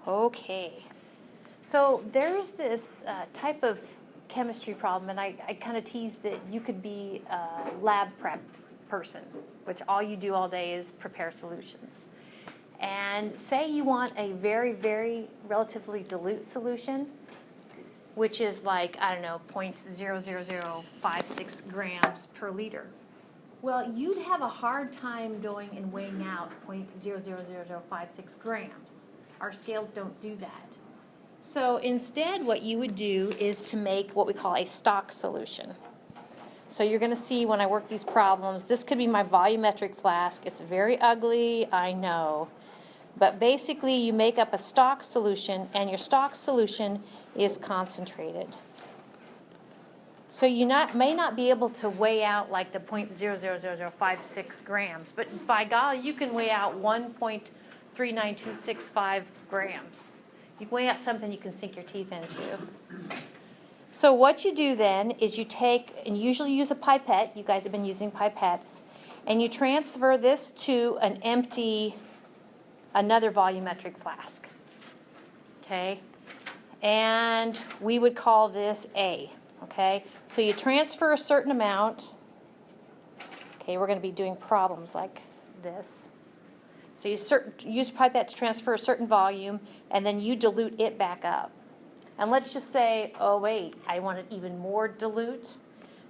Okay, so there's this type of chemistry problem, and I kind of teased that you could be a lab prep person, which all you do all day is prepare solutions. And say you want a very, very relatively dilute solution, which is like, I don't know, 0.00056 grams per liter. Well, you'd have a hard time going and weighing out 0.00056 grams. Our scales don't do that. So instead what you would do is to make what we call a stock solution. So you're going to see when I work these problems, this could be my volumetric flask. It's very ugly, I know. But basically you make up a stock solution, and your stock solution is concentrated. So you may not be able to weigh out like the 0.00056 grams, but by golly, you can weigh out 1.39265 grams. You can weigh out something you can sink your teeth into. So what you do then is you take, and usually use a pipette, you guys have been using pipettes, and you transfer this to an empty, another volumetric flask. Okay? And we would call this A. Okay? So you transfer a certain amount. Okay, we're going to be doing problems like this. So you use a pipette to transfer a certain volume, and then you dilute it back up. And let's just say, oh wait, I want it even more dilute.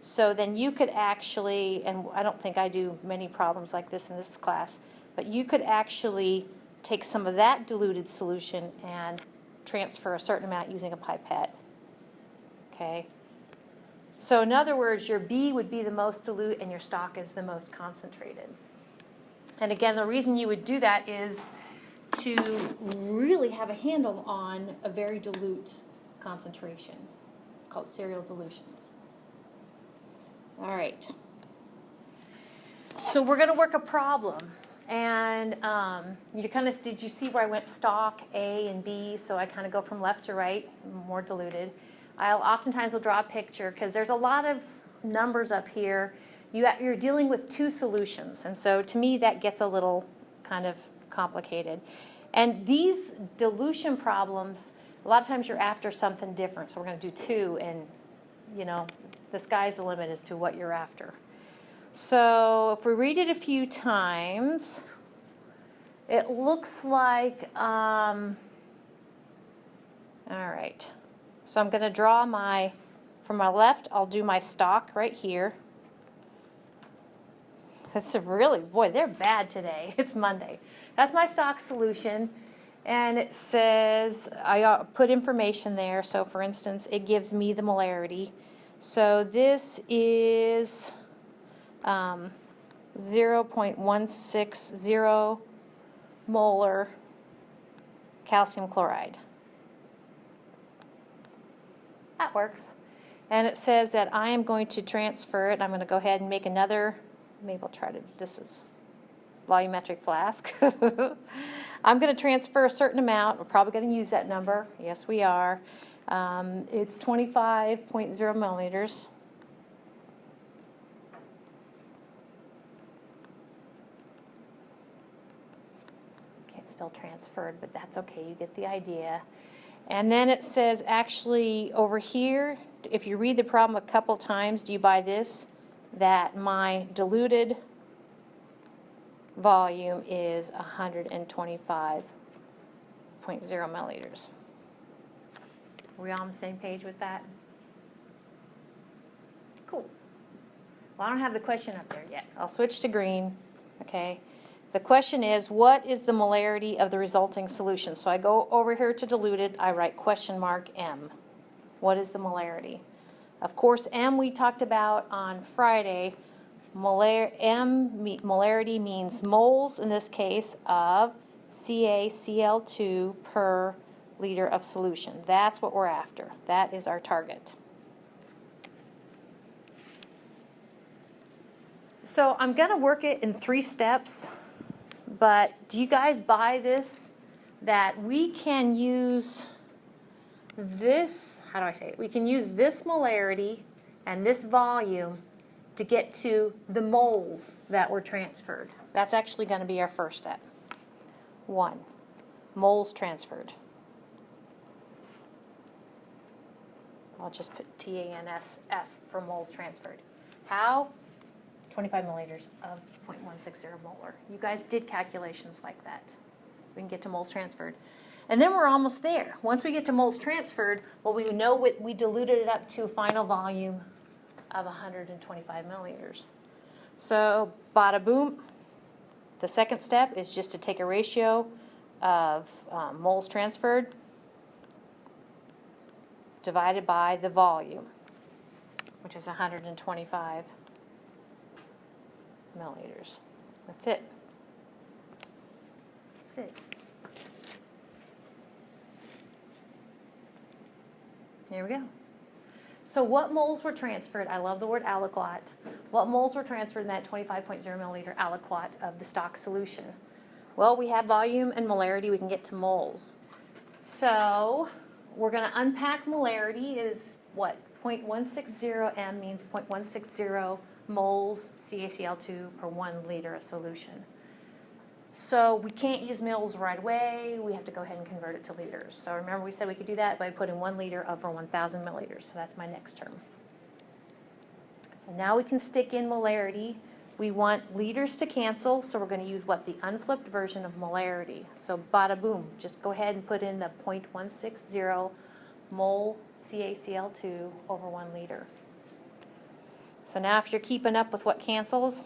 So then you could actually, and I don't think I do many problems like this in this class, but you could actually take some of that diluted solution and transfer a certain amount using a pipette. Okay? So in other words, your B would be the most dilute and your stock is the most concentrated. And again, the reason you would do that is to really have a handle on a very dilute concentration. It's called serial dilutions. All right. So we're going to work a problem. And you kind of, did you see where I went stock, A and B? So I kind of go from left to right, more diluted. I'll oftentimes will draw a picture because there's a lot of numbers up here. You're dealing with two solutions. And so to me, that gets a little kind of complicated. And these dilution problems, a lot of times you're after something different. So we're going to do two, and you know, the sky's the limit as to what you're after. So if we read it a few times, it looks like, all right. So I'm going to draw my, from my left, I'll do my stock right here. That's a really, boy, they're bad today. It's Monday. That's my stock solution. And it says, I put information there. So for instance, it gives me the molarity. So this is 0.160 molar calcium chloride. That works. And it says that I am going to transfer it. I'm going to go ahead and make another, maybe I'll try to, this is volumetric flask. I'm going to transfer a certain amount. We're probably going to use that number. Yes, we are. It's 25.0 milliliters. Can't spell transferred, but that's okay. You get the idea. And then it says actually over here, if you read the problem a couple times, do you buy this? That my diluted volume is 125.0 milliliters. Are we all on the same page with that? Cool. Well, I don't have the question up there yet. I'll switch to green. Okay. The question is, what is the molarity of the resulting solution? So I go over here to diluted. I write question mark M. What is the molarity? Of course, M we talked about on Friday. Molarity means moles, in this case, of CaCl2 per liter of solution. That's what we're after. That is our target. So I'm going to work it in 3 steps, but do you guys buy this? That we can use this, how do I say it? We can use this molarity and this volume to get to the moles that were transferred. That's actually going to be our first step. 1, moles transferred. I'll just put TANSF for moles transferred. How? 25 milliliters of 0.160 molar. You guys did calculations like that. We can get to moles transferred. And then we're almost there. Once we get to moles transferred, well, we know we diluted it up to a final volume of 125 milliliters. So, bada boom. The second step is just to take a ratio of moles transferred divided by the volume, which is 125 milliliters. That's it. That's it. There we go. So what moles were transferred? I love the word aliquot. What moles were transferred in that 25.0 milliliter aliquot of the stock solution? Well, we have volume and molarity. We can get to moles. So we're going to unpack molarity is what? 0.160 m means 0.160 moles CaCl2 per 1 liter of solution. So we can't use mils right away. We have to go ahead and convert it to liters. So remember we said we could do that by putting 1 liter over 1,000 milliliters. So that's my next term. And now we can stick in molarity. We want liters to cancel, so we're going to use what? The unflipped version of molarity. So bada boom, just go ahead and put in the 0.160 mole CaCl2 over 1 liter. So now if you're keeping up with what cancels,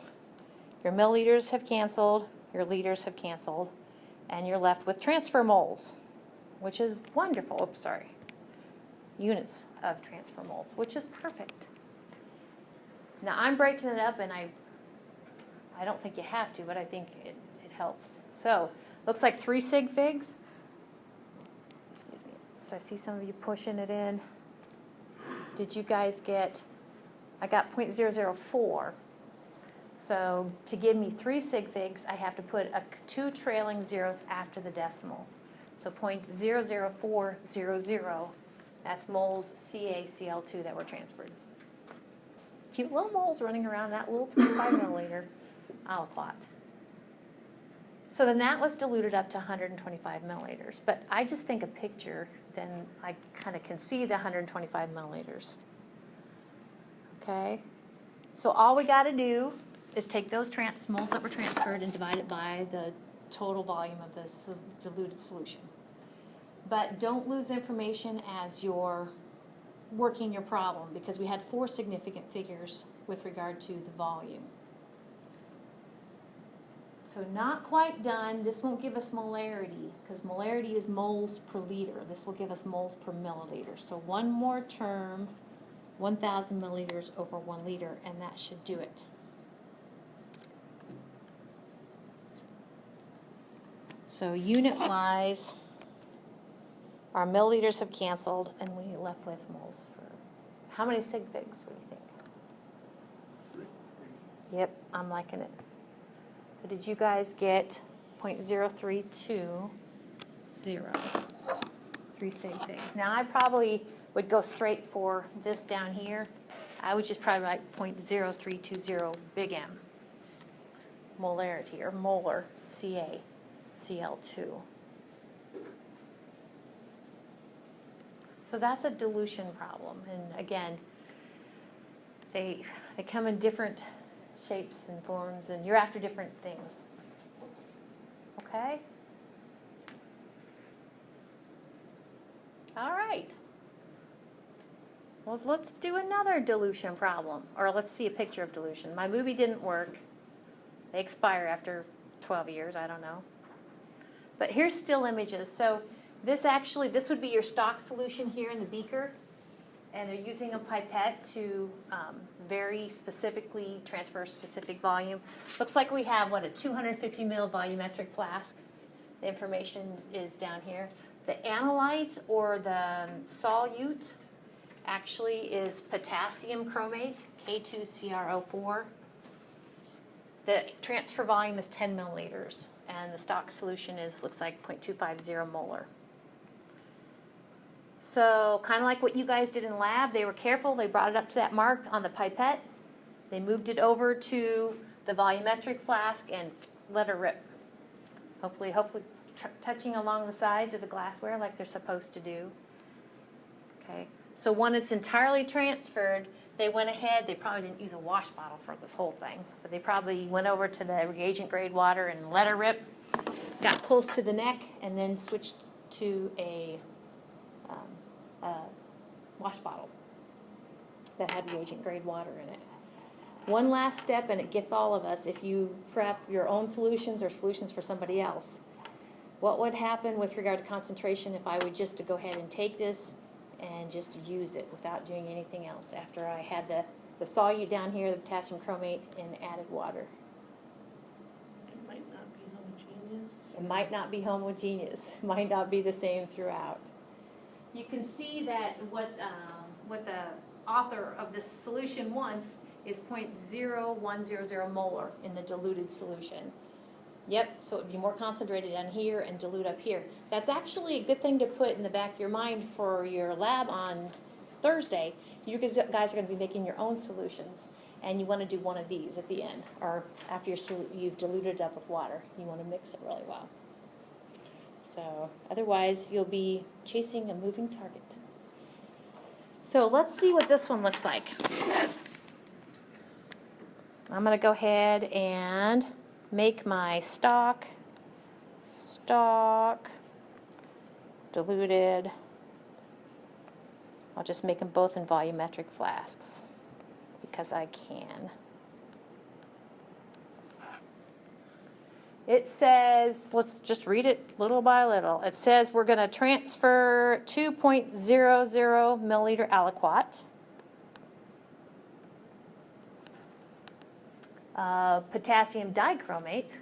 your milliliters have canceled, your liters have canceled, and you're left with transfer moles, which is wonderful. Oops, sorry. Units of transfer moles, which is perfect. Now I'm breaking it up, and I don't think you have to, but I think it helps. So looks like 3 sig figs. Excuse me. So I see some of you pushing it in. Did you guys get, I got 0.004. So to give me 3 sig figs, I have to put 2 trailing zeros after the decimal. So 0.00400, that's moles CaCl2 that were transferred. Cute little moles running around that little 25 milliliter aliquot. So then that was diluted up to 125 milliliters. But I just think a picture, then I kind of can see the 125 milliliters. Okay? So all we got to do is take those moles that were transferred and divide it by the total volume of this diluted solution. But don't lose information as you're working your problem, because we had 4 significant figures with regard to the volume. So not quite done. This won't give us molarity, because molarity is moles per liter. This will give us moles per milliliter. So one more term, 1,000 milliliters over 1 liter, and that should do it. So unit-wise, our milliliters have canceled, and we are left with moles for, how many sig figs, what do you think? Yep, I'm liking it. So did you guys get 0.0320? 3 sig figs. Now I probably would go straight for this down here. I would just probably write 0.0320 big M. Molarity, or molar, CaCl2. So that's a dilution problem. And again, they come in different shapes and forms, and you're after different things. Okay? All right. Well, let's do another dilution problem, or let's see a picture of dilution. My movie didn't work. They expire after 12 years, I don't know. But here's still images. So this would be your stock solution here in the beaker, and they're using a pipette to very specifically transfer specific volume. Looks like we have, what, a 250 ml volumetric flask. The information is down here. The analyte, or the solute, actually is potassium chromate, K2CrO4. The transfer volume is 10 milliliters, and the stock solution looks like 0.250 molar. So kind of like what you guys did in lab, they were careful. They brought it up to that mark on the pipette. They moved it over to the volumetric flask and let it rip. Hopefully touching along the sides of the glassware like they're supposed to do. Okay. So when it's entirely transferred, they went ahead, they probably didn't use a wash bottle for this whole thing, but they probably went over to the reagent grade water and let her rip, got close to the neck, and then switched to a wash bottle that had reagent grade water in it. One last step, and it gets all of us, if you prep your own solutions or solutions for somebody else, what would happen with regard to concentration if I were just to go ahead and take this and just use it without doing anything else after I had the solute down here, the potassium chromate, and added water? It might not be homogeneous. It might not be homogeneous, might not be the same throughout. You can see that what the author of this solution wants is 0.0100 molar in the diluted solution. Yep, so it would be more concentrated down here and dilute up here. That's actually a good thing to put in the back of your mind for your lab on Thursday. You guys are going to be making your own solutions, and you want to do one of these at the end, or after you've diluted it up with water. You want to mix it really well. So otherwise, you'll be chasing a moving target. So let's see what this one looks like. I'm going to go ahead and make my stock, diluted. I'll just make them both in volumetric flasks because I can. It says, let's just read it little by little. It says we're going to transfer 2.00 milliliter aliquot. Potassium dichromate,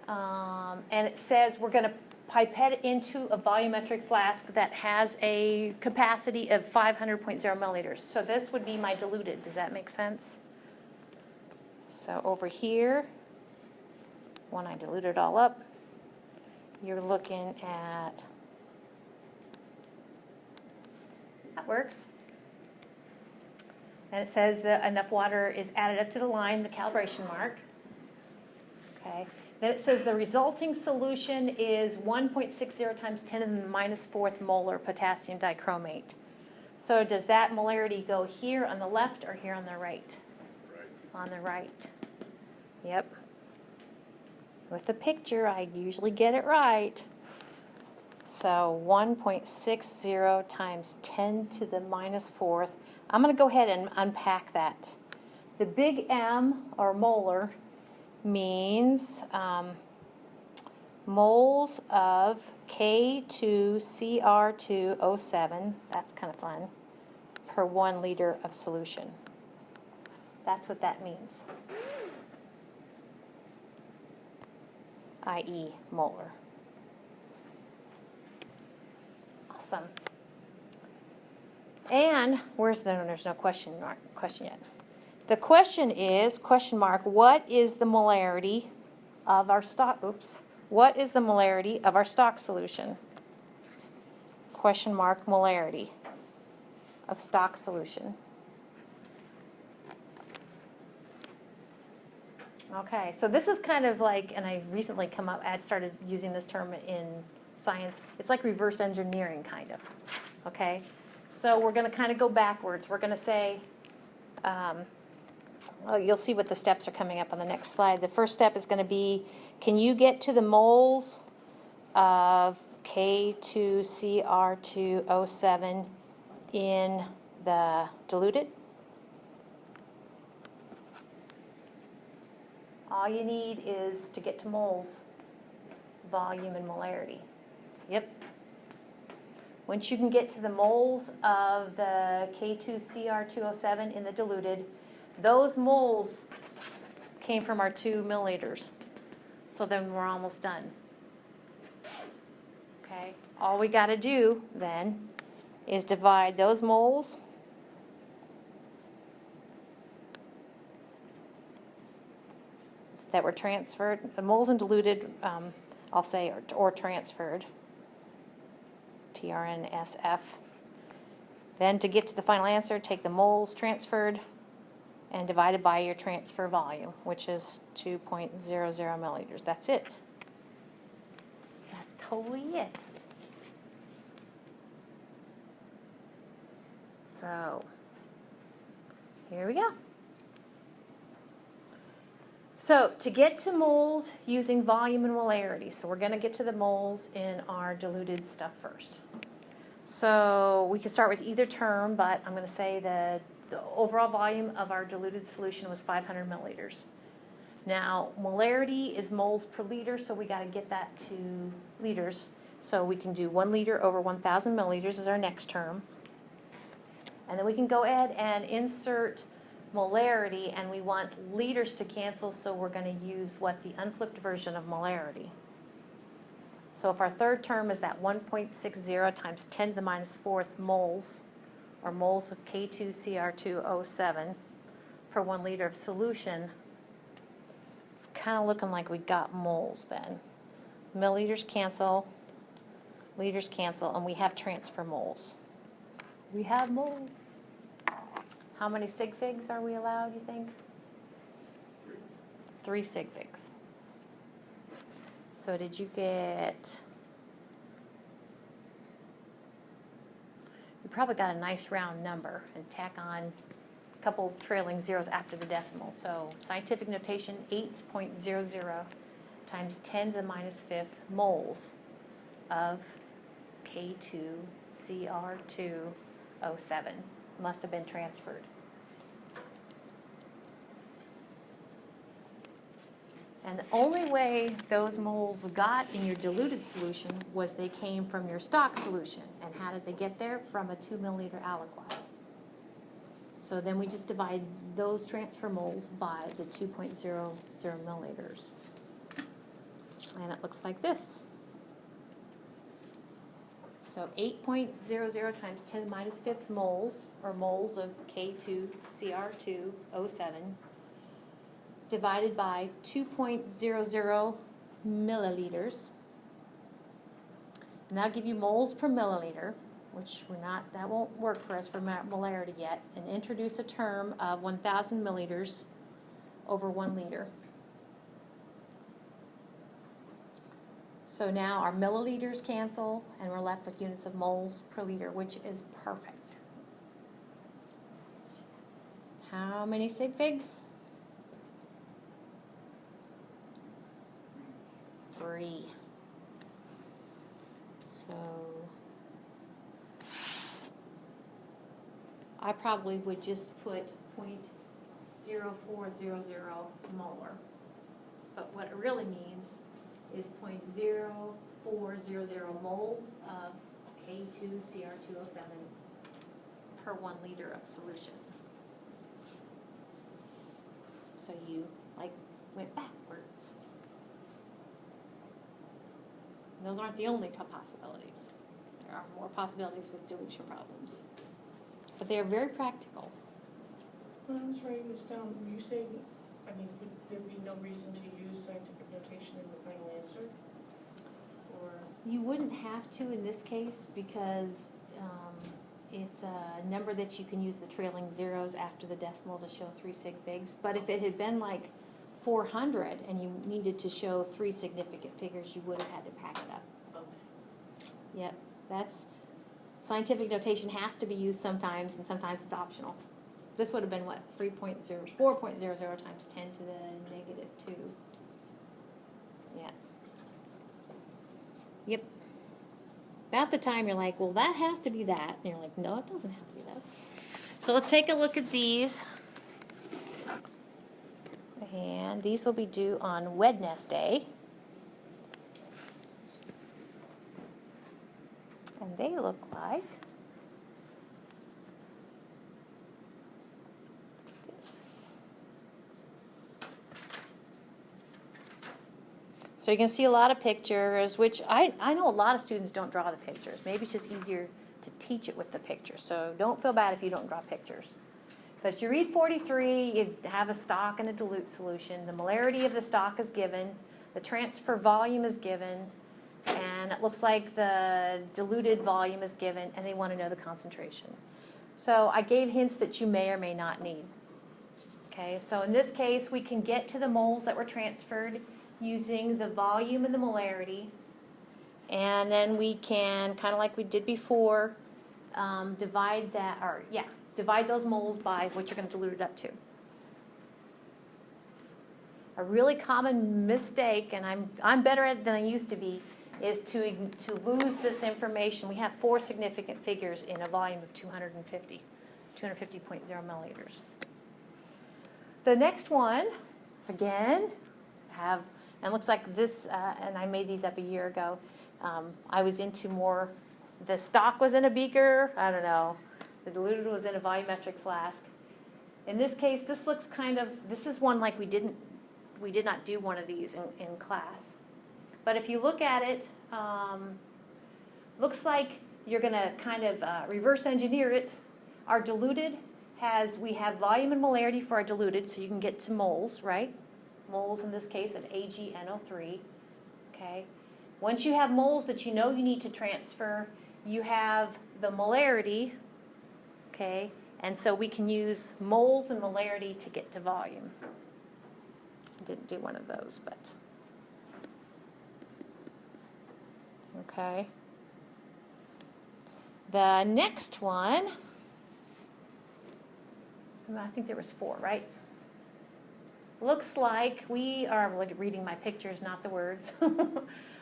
and it says we're going to pipette it into a volumetric flask that has a capacity of 500.0 milliliters. So this would be my diluted. Does that make sense? So over here, when I dilute it all up, you're looking at, that works. And it says that enough water is added up to the line, the calibration mark. Okay. Then it says the resulting solution is 1.60 times 10 to the minus fourth molar potassium dichromate. So does that molarity go here on the left or here on the right? Right. On the right. Yep. With the picture, I usually get it right. So 1.60 times 10 to the minus fourth. I'm going to go ahead and unpack that. The big M, or molar, means moles of K2Cr2O7, that's kind of fun, per 1 liter of solution. That's what that means, i.e. molar. Awesome. And there's no question yet. The question is, question mark, what is the molarity of our stock, what is the molarity of our stock solution? Question mark, molarity of stock solution. Okay, so this is kind of like, and I recently started using this term in science, it's like reverse engineering kind of, okay? So we're going to kind of go backwards. We're going to say, well, you'll see what the steps are coming up on the next slide. The first step is going to be, can you get to the moles of K2Cr2O7 in the diluted? All you need is to get to moles, volume, and molarity. Yep. Once you can get to the moles of the K2Cr2O7 in the diluted, those moles came from our 2 milliliters. So then we're almost done. Okay? All we got to do then is divide those moles that were transferred, the moles and diluted, I'll say, or transferred. TRNSF. Then to get to the final answer, take the moles transferred and divide it by your transfer volume, which is 2.00 milliliters. That's it. That's totally it. So, here we go. So, to get to moles using volume and molarity, so we're going to get to the moles in our diluted stuff first. So, we can start with either term, but I'm going to say the overall volume of our diluted solution was 500 milliliters. Now, molarity is moles per liter, so we got to get that to liters. So we can do 1 liter over 1,000 milliliters is our next term. And then we can go ahead and insert molarity, and we want liters to cancel, so we're going to use the unflipped version of molarity. So if our third term is that 1.60 times 10 to the minus 4th moles, or moles of K2Cr2O7 per 1 liter of solution, it's kind of looking like we got moles then. Milliliters cancel, liters cancel, and we have transfer moles. We have moles. How many sig figs are we allowed, you think? 3 sig figs. So did you get... You probably got a nice round number and tack on a couple of trailing zeros after the decimal. So scientific notation, 8.00 times 10 to the minus 5th moles of K2Cr2O7 must have been transferred. And the only way those moles got in your diluted solution was they came from your stock solution. And how did they get there? From a 2 milliliter aliquots. So then we just divide those transfer moles by the 2.00 milliliters. And it looks like this. So 8.00 times 10 to the minus 5th moles, or moles of K2Cr2O7, divided by 2.00 milliliters. And that'll give you moles per milliliter, which that won't work for us for molarity yet, and introduce a term of 1,000 milliliters over 1 liter. So now our milliliters cancel, and we're left with units of moles per liter, which is perfect. How many sig figs? 3. So I probably would just put 0.0400 molar. But what it really means is 0.0400 moles of K2Cr2O7 per 1 liter of solution. So you went backwards. And those aren't the only possibilities. There are more possibilities with dilution problems. But they are very practical. When I was writing this down, were you saying, would there be no reason to use scientific notation in the final answer? Or You wouldn't have to in this case because it's a number that you can use the trailing zeros after the decimal to show 3 sig figs. But if it had been like 400 and you needed to show 3 significant figures, you would have had to pack it up. okay. Yep, scientific notation has to be used sometimes, and sometimes it's optional. This would have been what, 4.00 times 10 to the negative 2. Yeah. Yep. About the time you're like, well, that has to be that. And you're like, no, it doesn't have to be that. So let's take a look at these. And these will be due on Wednesday. And they look like this. So you can see a lot of pictures, which I know a lot of students don't draw the pictures. Maybe it's just easier to teach it with the pictures. So don't feel bad if you don't draw pictures. But if you read 43, you have a stock and a dilute solution. The molarity of the stock is given. The transfer volume is given. And it looks like the diluted volume is given, and they want to know the concentration. So I gave hints that you may or may not need. Okay, so in this case, we can get to the moles that were transferred using the volume and the molarity. And then we can, kind of like we did before, divide those moles by what you're going to dilute it up to. A really common mistake, and I'm better at it than I used to be, is to lose this information. We have 4 significant figures in a volume of 250.0 milliliters. The next one, again, and looks like this, and I made these up a year ago. I was into more, the stock was in a beaker, I don't know, the diluted was in a volumetric flask. In this case, this looks this is one like we did not do one of these in class. But if you look at it, looks like you're going to kind of reverse engineer it. Our diluted we have volume and molarity for our diluted, so you can get to moles, right? Moles in this case of AgNO3, okay? Once you have moles that you know you need to transfer, you have the molarity, okay? And so we can use moles and molarity to get to volume. I didn't do one of those, but okay. The next one, I think there was 4, right? Looks like we are reading my pictures, not the words.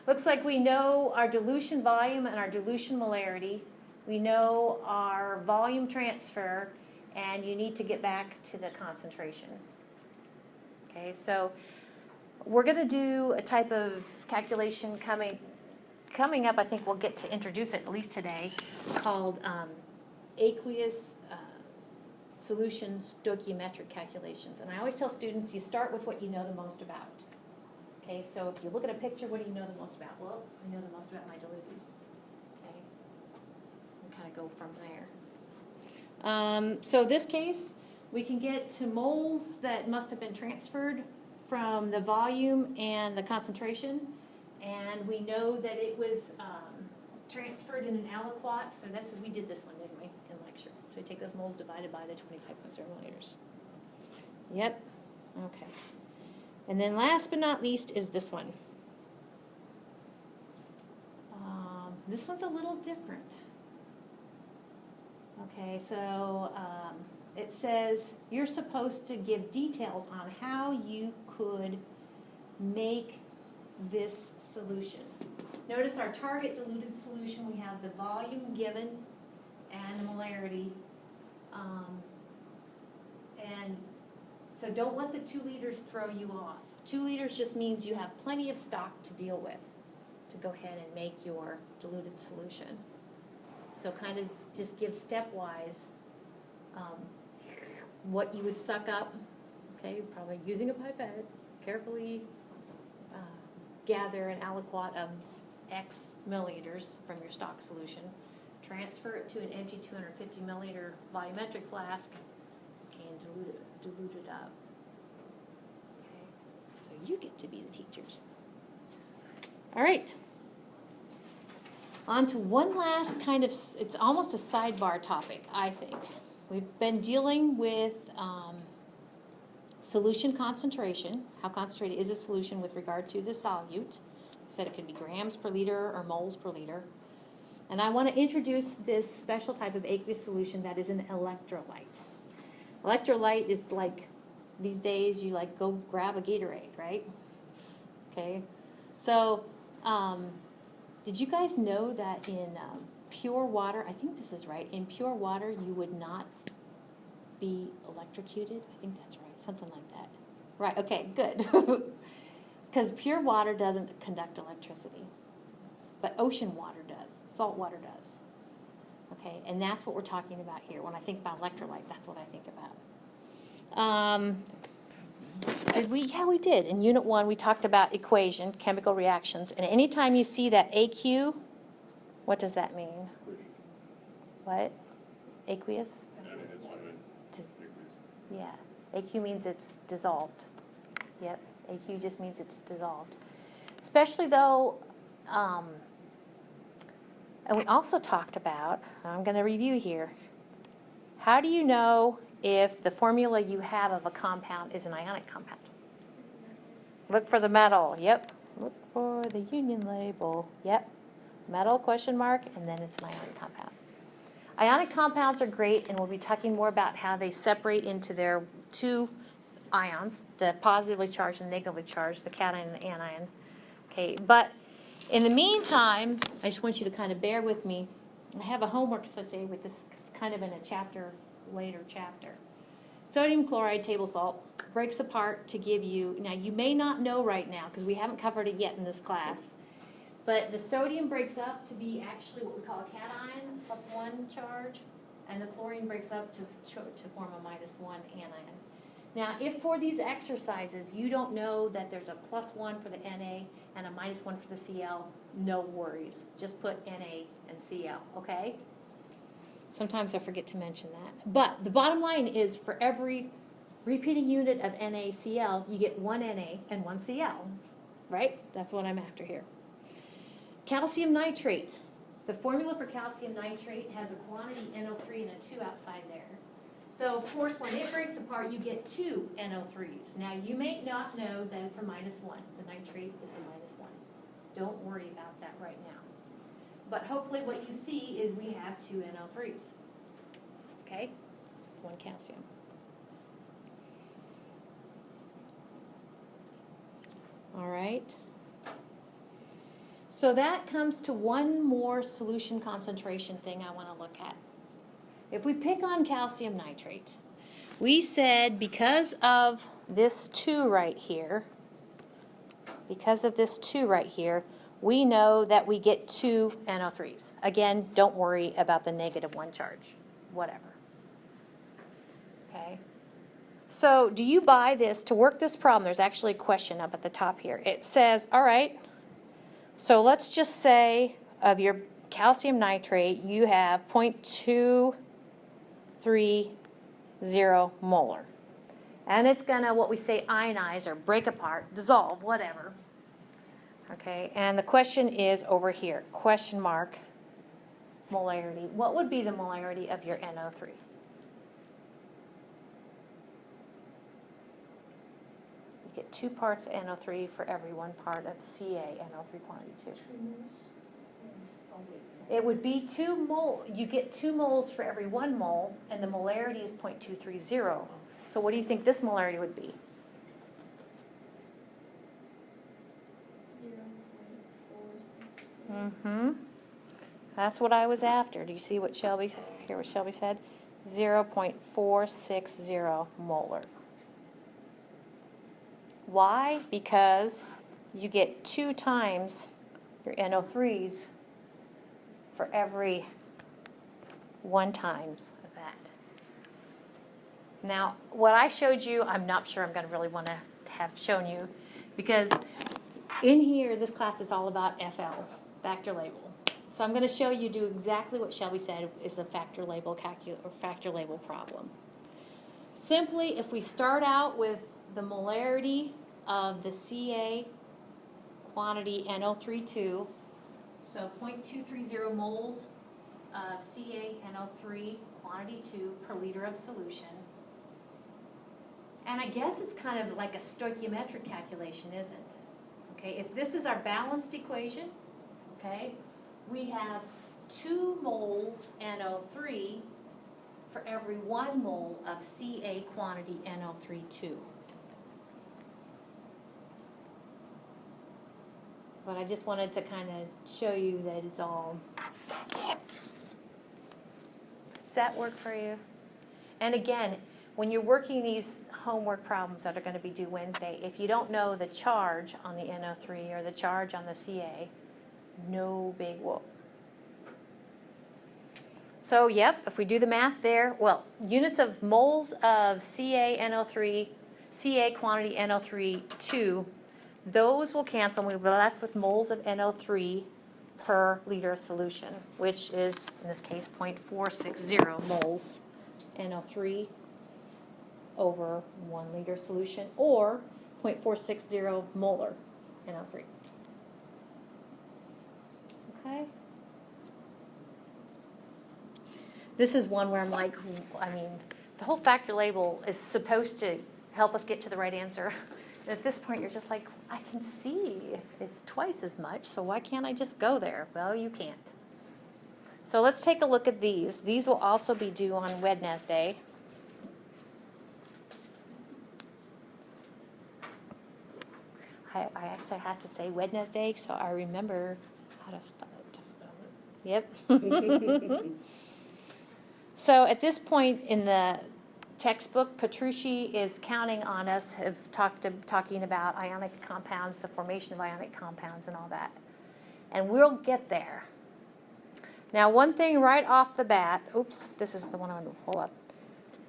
Looks like we know our dilution volume and our dilution molarity. We know our volume transfer, and you need to get back to the concentration. Okay, so we're going to do a type of calculation coming up. I think we'll get to introduce it at least today, called aqueous solution stoichiometric calculations. And I always tell students, you start with what you know the most about. Okay, so if you look at a picture, what do you know the most about? Well, I know the most about my diluted. Okay, and kind of go from there. So this case, we can get to moles that must have been transferred from the volume and the concentration. And we know that it was transferred in an aliquot. So we did this one, didn't we, in lecture? So we take those moles divided by the 25.0 milliliters. Yep, okay. And then last but not least is this one. This one's a little different. Okay, so it says you're supposed to give details on how you could make this solution. Notice our target diluted solution, we have the volume given and the molarity. And so don't let the 2 liters throw you off. 2 liters just means you have plenty of stock to deal with to go ahead and make your diluted solution. So kind of just give stepwise what you would suck up, okay, probably using a pipette, carefully gather an aliquot of X milliliters from your stock solution, transfer it to an empty 250 milliliter volumetric flask, and dilute it up. Okay, so you get to be the teachers. All right. On to one last kind of, it's almost a sidebar topic, I think. We've been dealing with solution concentration, how concentrated is a solution with regard to the solute. I said it could be grams per liter or moles per liter. And I want to introduce this special type of aqueous solution that is an electrolyte. Electrolyte is like, these days you like go grab a Gatorade, right? Okay, so did you guys know that in pure water, I think this is right, in pure water you would not be electrocuted? I think that's right, something like that. Right, okay, good. Because pure water doesn't conduct electricity. But ocean water does, salt water does. Okay, and that's what we're talking about here. When I think about electrolyte, that's what I think about. Did we? Yeah, we did. In Unit 1, we talked about equation, chemical reactions. And anytime you see that AQ, what does that mean? What? Aqueous? Yeah. AQ means it's dissolved. Yep. AQ just means it's dissolved. Especially though, and we also talked about, I'm going to review here, how do you know if the formula you have of a compound is an ionic compound? Look for the metal. Yep. Look for the union label. Yep. Metal, question mark, and then it's an ionic compound. Ionic compounds are great, and we'll be talking more about how they separate into their two ions, the positively charged and negatively charged, the cation and the anion. Okay, but in the meantime, I just want you to kind of bear with me. I have a homework associated with this, kind of in a chapter, later chapter. Sodium chloride table salt breaks apart to give you, now you may not know right now, because we haven't covered it yet in this class, but the sodium breaks up to be actually what we call a cation, +1 charge, and the chlorine breaks up to form a -1 anion. Now, if for these exercises you don't know that there's a +1 for the Na and a -1 for the Cl, no worries. Just put Na and Cl, okay? Sometimes I forget to mention that. But the bottom line is for every repeating unit of NaCl, you get 1 Na and 1 Cl, right? That's what I'm after here. Calcium nitrate. The formula for calcium nitrate has a quantity NO3 and a 2 outside there. So, of course, when it breaks apart, you get 2 NO3s. Now, you may not know that it's a -1. The nitrate is a -1. Don't worry about that right now. But hopefully what you see is we have 2 NO3s. Okay? 1 calcium. All right. So that comes to one more solution concentration thing I want to look at. If we pick on calcium nitrate, we said because of this 2 right here, we know that we get 2 NO3s. Again, don't worry about the -1 charge, whatever. Okay. So do you buy this? To work this problem, there's actually a question up at the top here. It says, all right, so let's just say of your calcium nitrate, you have 0.230 molar. And it's going to, what we say, ionize or break apart, dissolve, whatever. Okay, and the question is over here, question mark, molarity. What would be the molarity of your NO3? You get 2 parts of NO3 for every 1 part of CaNO3 quantity 2. It would be 2 mole. You get 2 moles for every 1 mole, and the molarity is 0.230. So what do you think this molarity would be? 0.460. That's what I was after. Do you see what Shelby, hear what Shelby said? 0.460 molar. Why? Because you get 2 times your NO3s for every 1 times of that. Now, what I showed you, I'm not sure I'm going to really want to have shown you, because in here, this class is all about FL, factor label. So I'm going to show you do exactly what Shelby said is a factor label problem. Simply, if we start out with the molarity of the Ca quantity NO32, so 0.230 moles of CaNO3 quantity 2 per liter of solution. And I guess it's kind of like a stoichiometric calculation, isn't it? Okay, if this is our balanced equation, okay, we have 2 moles NO3 for every 1 mole of Ca quantity NO32. But I just wanted to kind of show you that it's all. Does that work for you? And again, when you're working these homework problems that are going to be due Wednesday, if you don't know the charge on the NO3 or the charge on the Ca, no big whoop. So, yep, if we do the math there, well, units of moles of CaNO3, Ca quantity NO3 2, those will cancel, and we'll be left with moles of NO3 per liter of solution, which is, in this case, 0.460 moles NO3 over 1 liter solution, or 0.460 molar NO3. Okay? This is one where I'm like, I mean, the whole factor label is supposed to help us get to the right answer. At this point, you're just like, I can see it's twice as much, so why can't I just go there? Well, you can't. So let's take a look at these. These will also be due on Wednesday. I actually have to say Wednesday, so I remember how to spell it. Yep. So at this point in the textbook, Petrucci is counting on us, talking about ionic compounds, the formation of ionic compounds and all that. And we'll get there. Now, one thing right off the bat, oops, this is the one I'm going to pull up.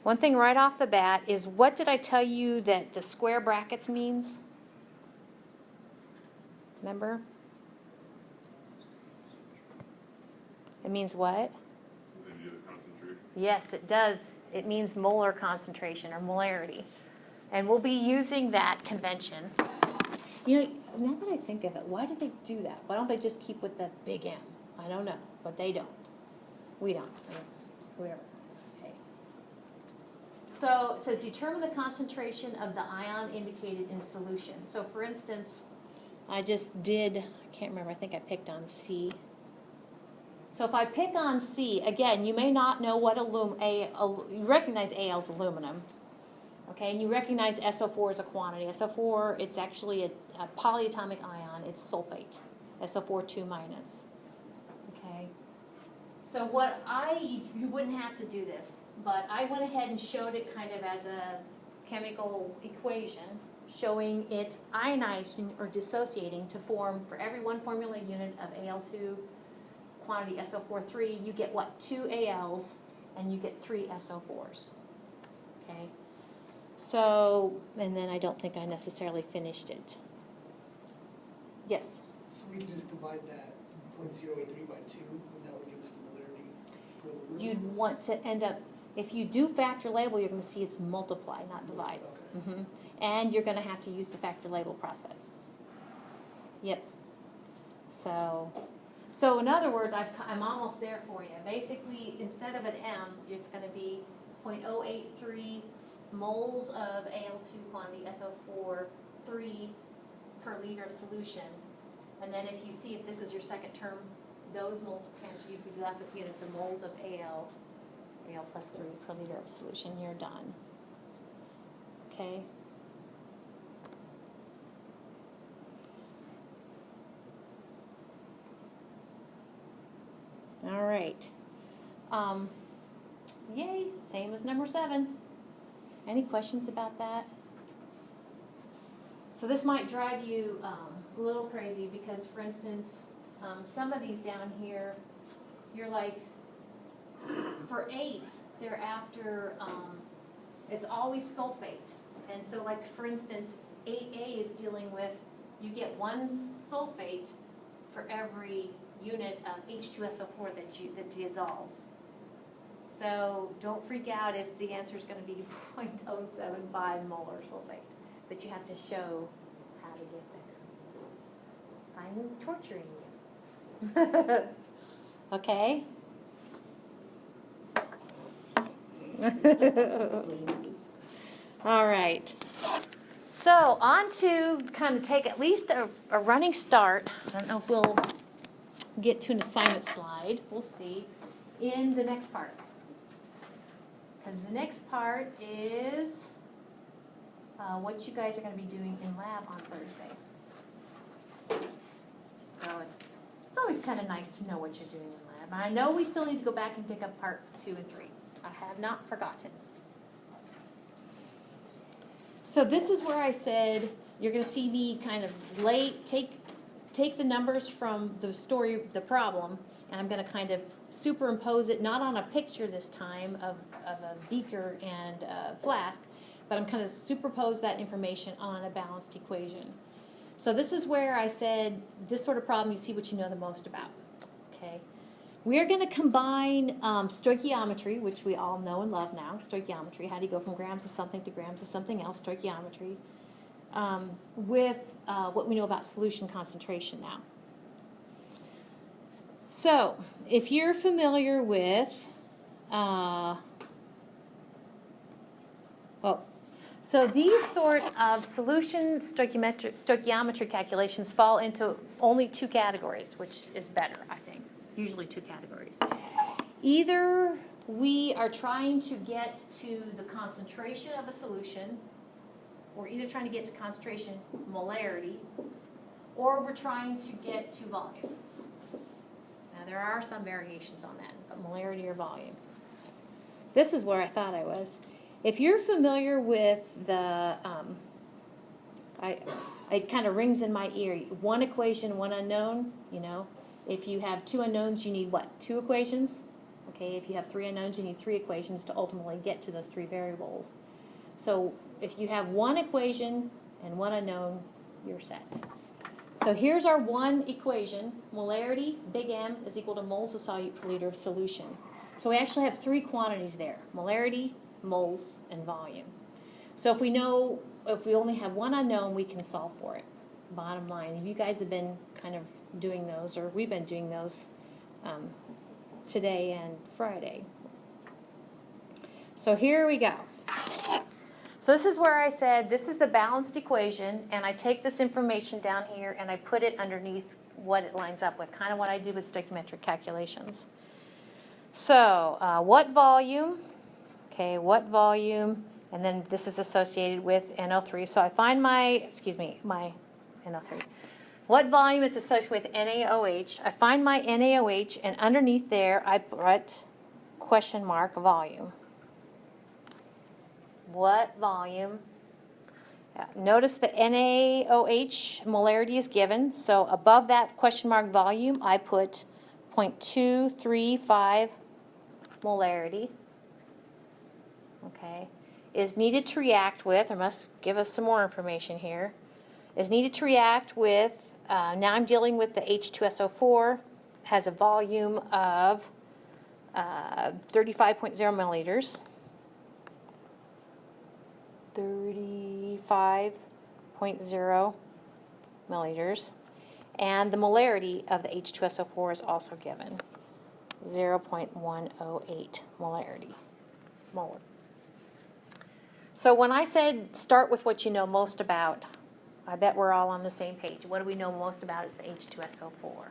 One thing right off the bat is, what did I tell you that the square brackets means? Remember? It means what? Yes, it does. It means molar concentration or molarity. And we'll be using that convention. You know, now that I think of it, why do they do that? Why don't they just keep with the big M? I don't know, but they don't. We don't. We're, okay. So it says determine the concentration of the ion indicated in solution. So for instance, I just did, I can't remember, I think I picked on C. So if I pick on C, again, you may not know what you recognize Al as aluminum, okay, and you recognize SO4 as a quantity. SO4, it's actually a polyatomic ion, it's sulfate, SO4 2 minus, okay. So you wouldn't have to do this, but I went ahead and showed it kind of as a chemical equation, showing it ionizing or dissociating to form, for every one formula unit of Al2 quantity SO4 3, you get what? 2 ALs, and you get 3 SO4s. Okay? So, and then I don't think I necessarily finished it. Yes? So we can just divide that 0.083 by 2, and that would give us the molarity for aluminum? You'd want to end up, if you do factor label, you're going to see it's multiply, not divide. Okay. And you're going to have to use the factor label process. Yep. So in other words, I'm almost there for you. Basically, instead of an M, it's going to be 0.083 moles of Al2 quantity, SO4 3 per liter of solution. And then if you see if this is your second term, those moles will cancel. You'd be left with units of moles of Al plus 3 per liter of solution. You're done. Okay? All right. Yay, same as number 7. Any questions about that? So this might drive you a little crazy because, for instance, some of these down here, you're like, for 8, they're after, it's always sulfate. And so, like, for instance, 8A is dealing with, you get 1 sulfate for every unit of H2SO4 that dissolves. So don't freak out if the answer is going to be 0.075 molar sulfate, but you have to show how to get there. I'm torturing you. Okay? All right. So on to kind of take at least a running start. I don't know if we'll get to an assignment slide. We'll see in the next part. Because the next part is what you guys are going to be doing in lab on Thursday. So it's always kind of nice to know what you're doing in lab. I know we still need to go back and pick up part 2 and 3. I have not forgotten. So this is where I said you're going to see me kind of take the numbers from the story, the problem, and I'm going to kind of superimpose it, not on a picture this time of a beaker and a flask, but I'm kind of superpose that information on a balanced equation. So this is where I said, this sort of problem, you see what you know the most about. Okay. We're going to combine stoichiometry, which we all know and love now, stoichiometry, how do you go from grams of something to grams of something else, stoichiometry, with what we know about solution concentration now. So, if you're familiar with, so these sort of solution stoichiometry calculations fall into only 2 categories, which is better, I think. usually two categories. Either we are trying to get to the concentration of a solution, we're either trying to get to concentration molarity, or we're trying to get to volume. Now there are some variations on that, but molarity or volume. This is where I thought I was. If you're familiar with the, it kind of rings in my ear, one equation, one unknown, you know. If you have two unknowns, you need what? Two equations? Okay, if you have three unknowns, you need three equations to ultimately get to those three variables. So if you have one equation and one unknown, you're set. So here's our one equation. Molarity, big M, is equal to moles of solute per liter of solution. So we actually have three quantities there: molarity, moles, and volume. So if we know, if we only have one unknown, we can solve for it. Bottom line, you guys have been kind of doing those, or we've been doing those today and Friday. So here we go. So this is where I said this is the balanced equation, and I take this information down here and I put it underneath what it lines up with, kind of what I do with stoichiometric calculations. So what volume, okay, what volume, and then this is associated with NO3. So I find my NO3. What volume it's associated with NaOH. I find my NaOH, and underneath there I put question mark volume. What volume? Notice the NaOH molarity is given. So above that question mark volume, I put 0.235 molarity. Okay. Is needed to react with, or must give us some more information here, is needed to react with, now I'm dealing with the H2SO4, has a volume of 35.0 milliliters. 35.0 milliliters. And the molarity of the H2SO4 is also given, 0.108 molarity. Molar. So when I said start with what you know most about, I bet we're all on the same page. What do we know most about is the H2SO4.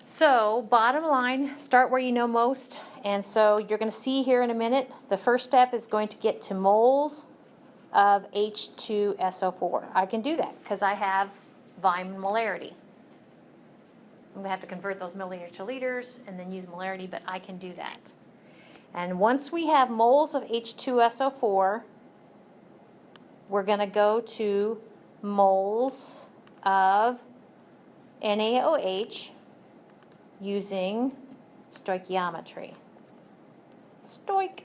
So bottom line, start where you know most. And so you're going to see here in a minute, the first step is going to get to moles of H2SO4. I can do that because I have volume and molarity. I'm going to have to convert those milliliters to liters and then use molarity, but I can do that. And once we have moles of H2SO4, we're going to go to moles of NaOH using stoichiometry. Stoich.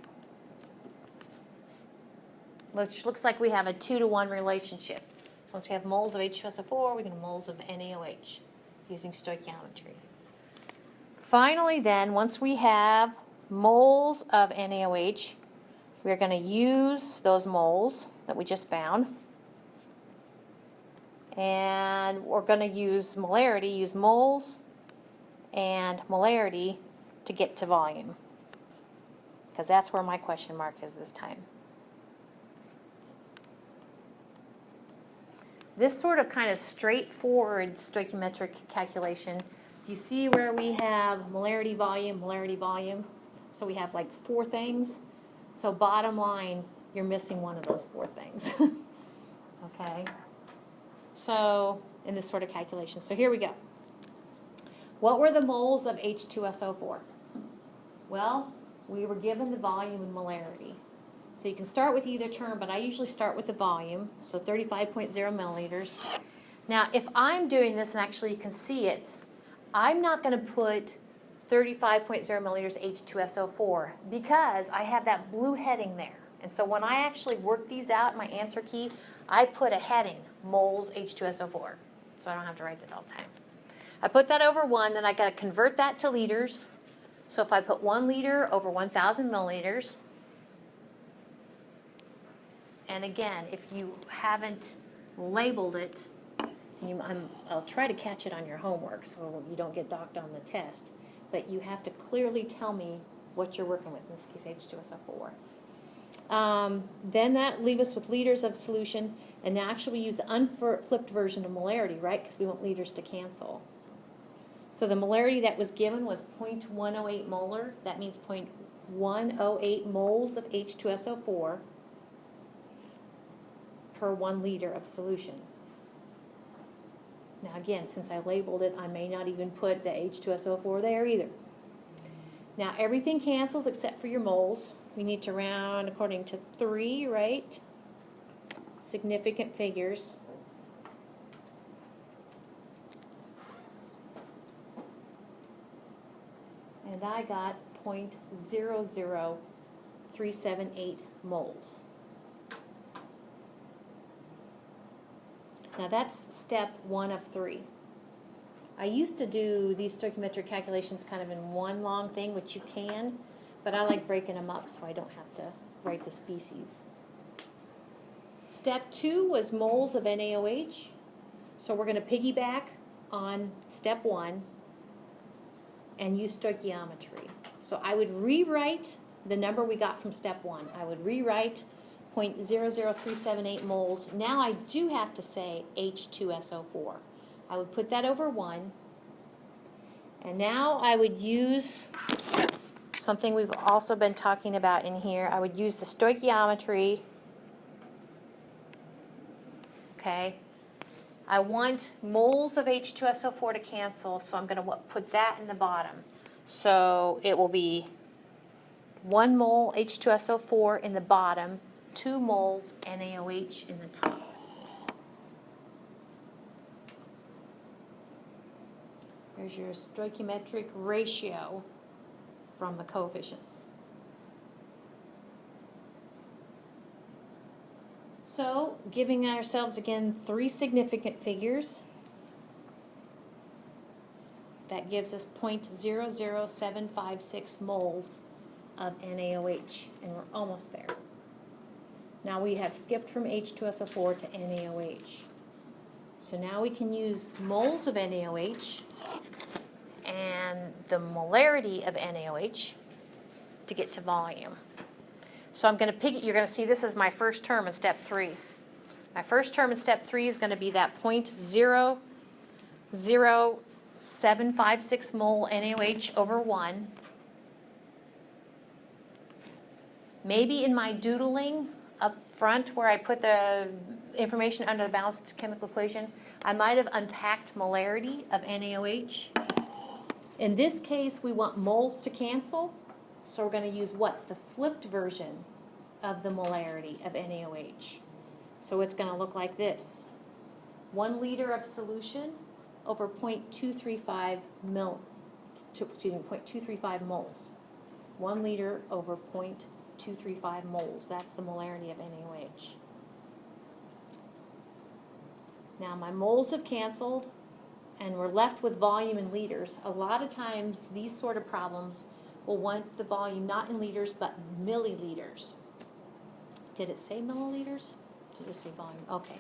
Which looks like we have a 2-to-1 relationship. So once we have moles of H2SO4, we get moles of NaOH using stoichiometry. Finally then, once we have moles of NaOH, we're going to use those moles that we just found. And we're going to use molarity, use moles and molarity to get to volume. Because that's where my question mark is this time. This sort of kind of straightforward stoichiometric calculation, do you see where we have molarity, volume? So we have like 4 things. So bottom line, you're missing one of those 4 things. Okay? So in this sort of calculation. So here we go. What were the moles of H2SO4? Well, we were given the volume and molarity. So you can start with either term, but I usually start with the volume, so 35.0 milliliters. Now, if I'm doing this, and actually you can see it, I'm not going to put 35.0 milliliters H2SO4 because I have that blue heading there. And so when I actually work these out in my answer key, I put a heading, moles H2SO4, so I don't have to write that all the time. I put that over 1, then I got to convert that to liters. So if I put 1 liter over 1,000 milliliters, and again, if you haven't labeled it, I'll try to catch it on your homework so you don't get docked on the test, but you have to clearly tell me what you're working with, in this case H2SO4. Then that leaves us with liters of solution, and now actually we use the unflipped version of molarity, right, because we want liters to cancel. So the molarity that was given was 0.108 molar. That means 0.108 moles of H2SO4 per 1 liter of solution. Now again, since I labeled it, I may not even put the H2SO4 there either. Now everything cancels except for your moles. We need to round according to 3, right? Significant figures. And I got 0.00378 moles. Now that's step 1 of 3. I used to do these stoichiometric calculations kind of in one long thing, which you can, but I like breaking them up so I don't have to write the species. Step 2 was moles of NaOH. So we're going to piggyback on step 1 and use stoichiometry. So I would rewrite the number we got from step 1. I would rewrite 0.00378 moles. Now I do have to say H2SO4. I would put that over 1. And now I would use something we've also been talking about in here. I would use the stoichiometry. Okay. I want moles of H2SO4 to cancel, so I'm going to put that in the bottom. So it will be 1 mole H2SO4 in the bottom, 2 moles NaOH in the top. There's your stoichiometric ratio from the coefficients. So, giving ourselves again 3 significant figures. That gives us 0.00756 moles of NaOH, and we're almost there. Now we have skipped from H2SO4 to NaOH. So now we can use moles of NaOH and the molarity of NaOH to get to volume. So I'm going to you're going to see this is my first term in step 3. My first term in step 3 is going to be that 0.00756 mole NaOH over 1. Maybe in my doodling up front where I put the information under the balanced chemical equation, I might have unpacked molarity of NaOH. In this case, we want moles to cancel, so we're going to use what? The flipped version of the molarity of NaOH. So it's going to look like this. 1 liter of solution over 0.235 moles. 1 liter over 0.235 moles. That's the molarity of NaOH. Now my moles have canceled, and we're left with volume in liters. A lot of times these sort of problems will want the volume not in liters but milliliters. Did it say milliliters? Did it say volume? Okay.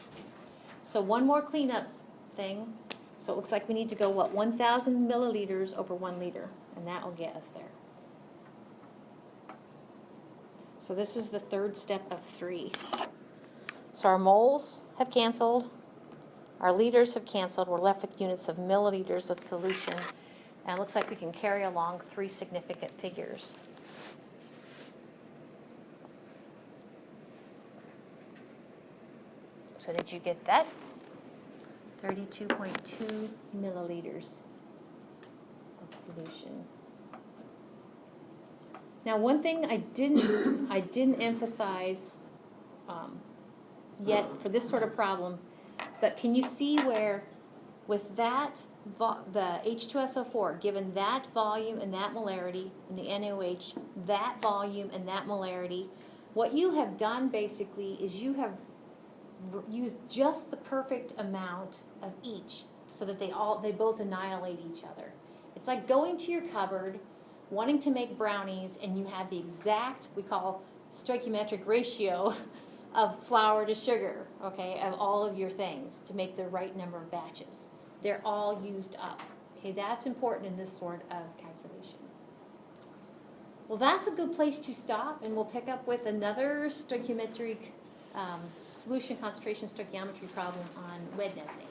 So one more cleanup thing. So it looks like we need to go, what, 1,000 milliliters over 1 liter, and that will get us there. So this is the third step of 3. So our moles have canceled. Our liters have canceled. We're left with units of milliliters of solution. And it looks like we can carry along 3 significant figures. So did you get that? 32.2 milliliters of solution. Now, one thing I didn't emphasize yet for this sort of problem, but can you see where with that, the H2SO4, given that volume and that molarity, and the NaOH, that volume and that molarity, what you have done basically is you have used just the perfect amount of each so that they both annihilate each other. It's like going to your cupboard, wanting to make brownies, and you have the exact, we call stoichiometric ratio of flour to sugar, okay, of all of your things to make the right number of batches. They're all used up. Okay, that's important in this sort of calculation. Well, that's a good place to stop, and we'll pick up with another stoichiometric solution concentration stoichiometry problem on Wednesday.